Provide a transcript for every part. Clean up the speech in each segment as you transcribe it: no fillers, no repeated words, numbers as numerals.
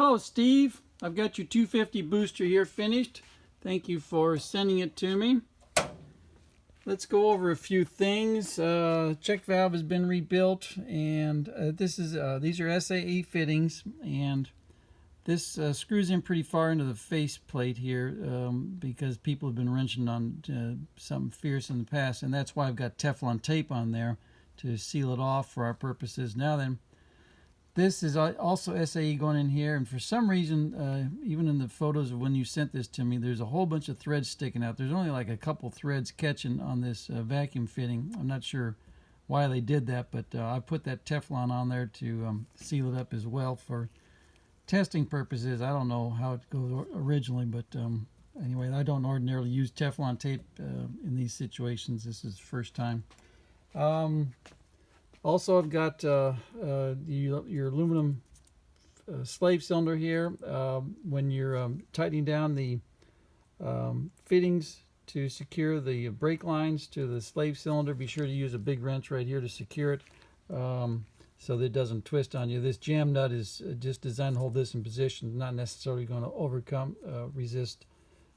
Hello, Steve. I've got your 250 booster here finished. Thank you for sending it to me. Let's go over a few things. Check valve has been rebuilt, and these are SAE fittings, and this screws in pretty far into the face plate here because people have been wrenching on something fierce in the past, and that's why I've got Teflon tape on there to seal it off for our purposes. Now then, this is also SAE going in here, and for some reason, even in the photos of when you sent this to me, there's a whole bunch of threads sticking out. There's only like a couple threads catching on this vacuum fitting. I'm not sure why they did that, but I put that Teflon on there to seal it up as well for testing purposes. I don't know how it goes originally, but anyway, I don't ordinarily use Teflon tape in these situations. This is the first time. Also, I've got your aluminum slave cylinder here. When you're tightening down the fittings to secure the brake lines to the slave cylinder, be sure to use a big wrench right here to secure it so that it doesn't twist on you. This jam nut is just designed to hold this in position, not necessarily going to resist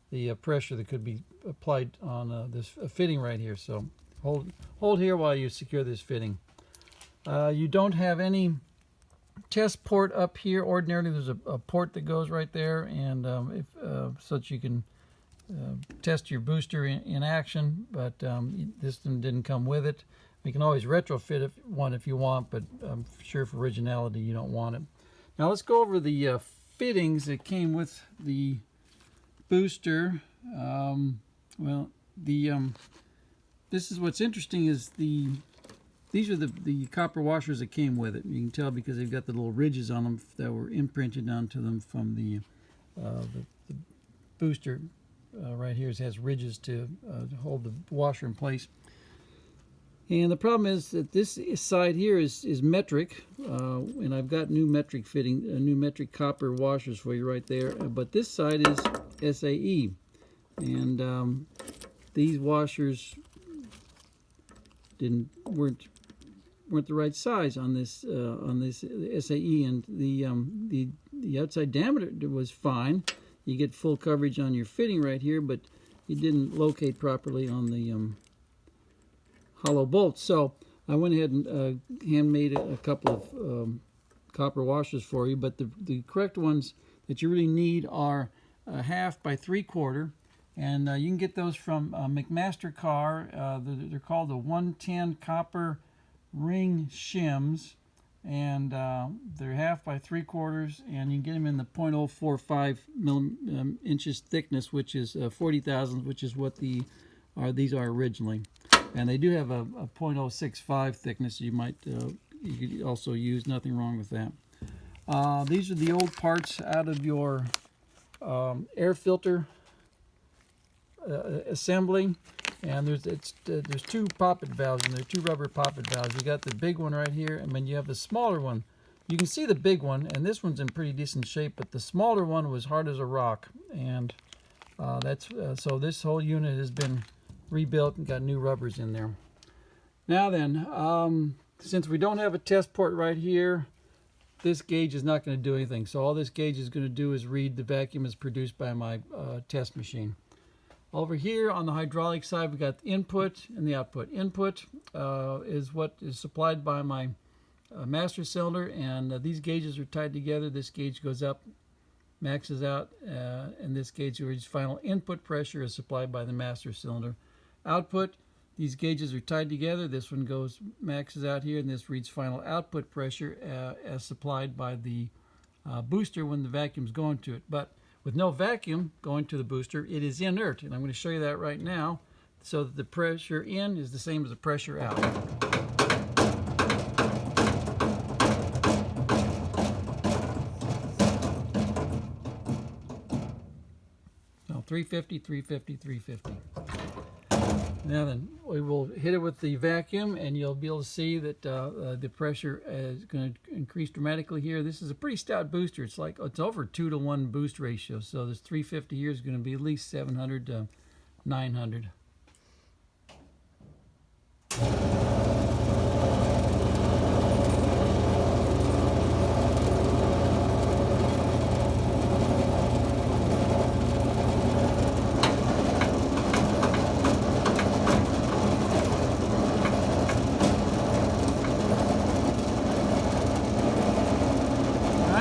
the pressure that could be applied on this fitting right here. So hold here while you secure this fitting. You don't have any test port up here. Ordinarily, there's a port that goes right there, and so that you can test your booster in action. But this one didn't come with it. You can always retrofit one if you want, but I'm sure for originality you don't want it. Now let's go over the fittings that came with the booster. This is what's interesting is these are the copper washers that came with it. You can tell because they've got the little ridges on them that were imprinted onto them from the booster. Right here it has ridges to hold the washer in place. And the problem is that this side here is metric, and I've got new metric new metric copper washers for you right there. But this side is SAE, and these washers weren't the right size on this SAE, and the outside diameter was fine. You get full coverage on your fitting right here, but you didn't locate properly on the hollow bolts. So I went ahead and handmade a couple of copper washers for you, but the correct ones that you really need are 1/2 by 3/4. And you can get those from McMaster Car. They're called the 110 copper ring shims, and they're 1/2 by 3/4, and you can get them in the 0.045 inches thickness, which is 40 thousandths, which is what these are originally. And they do have a 0.065 thickness. You could also use. Nothing wrong with that. These are the old parts out of your air filter assembly, and there's two poppet valves, and there are two rubber poppet valves. You got the big one right here, and then you have the smaller one. You can see the big one, and this one's in pretty decent shape, but the smaller one was hard as a rock, and so this whole unit has been rebuilt and got new rubbers in there. Now then, since we don't have a test port right here, this gauge is not going to do anything. So all this gauge is going to do is read the vacuum as produced by my test machine. Over here on the hydraulic side, we've got the input and the output. Input is what is supplied by my master cylinder, and these gauges are tied together. This gauge goes up, maxes out, and this gauge reads final input pressure is supplied by the master cylinder. Output, these gauges are tied together. This one maxes out here, and this reads final output pressure as supplied by the booster when the vacuum's going to it. But with no vacuum going to the booster, it is inert, and I'm going to show you that right now, so that the pressure in is the same as the pressure out. So 350, 350, 350. Now then, we will hit it with the vacuum, and you'll be able to see that the pressure is going to increase dramatically here. This is a pretty stout booster. It's over 2-to-1 boost ratio. So this 350 here is going to be at least 700 to 900.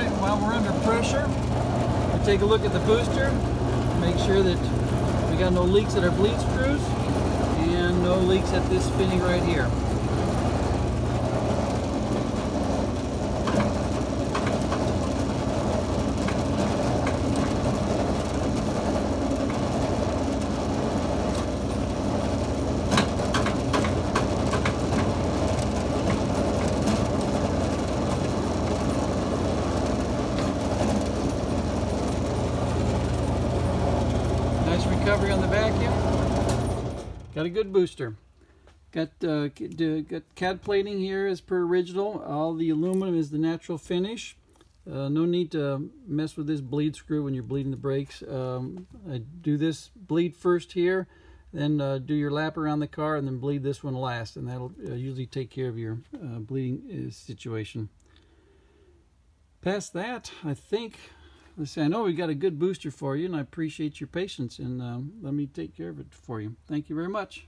Alright, while we're under pressure, we take a look at the booster, make sure that we got no leaks at our bleed screws and no leaks at this spinning right here. Nice recovery on the vacuum. Got a good booster. Got CAD plating here as per original. All the aluminum is the natural finish. No need to mess with this bleed screw when you're bleeding the brakes. I do this bleed first here, then do your lap around the car, and then bleed this one last, and that'll usually take care of your bleeding situation. Past that, I think, let's see, I know we got a good booster for you, and I appreciate your patience, and let me take care of it for you. Thank you very much.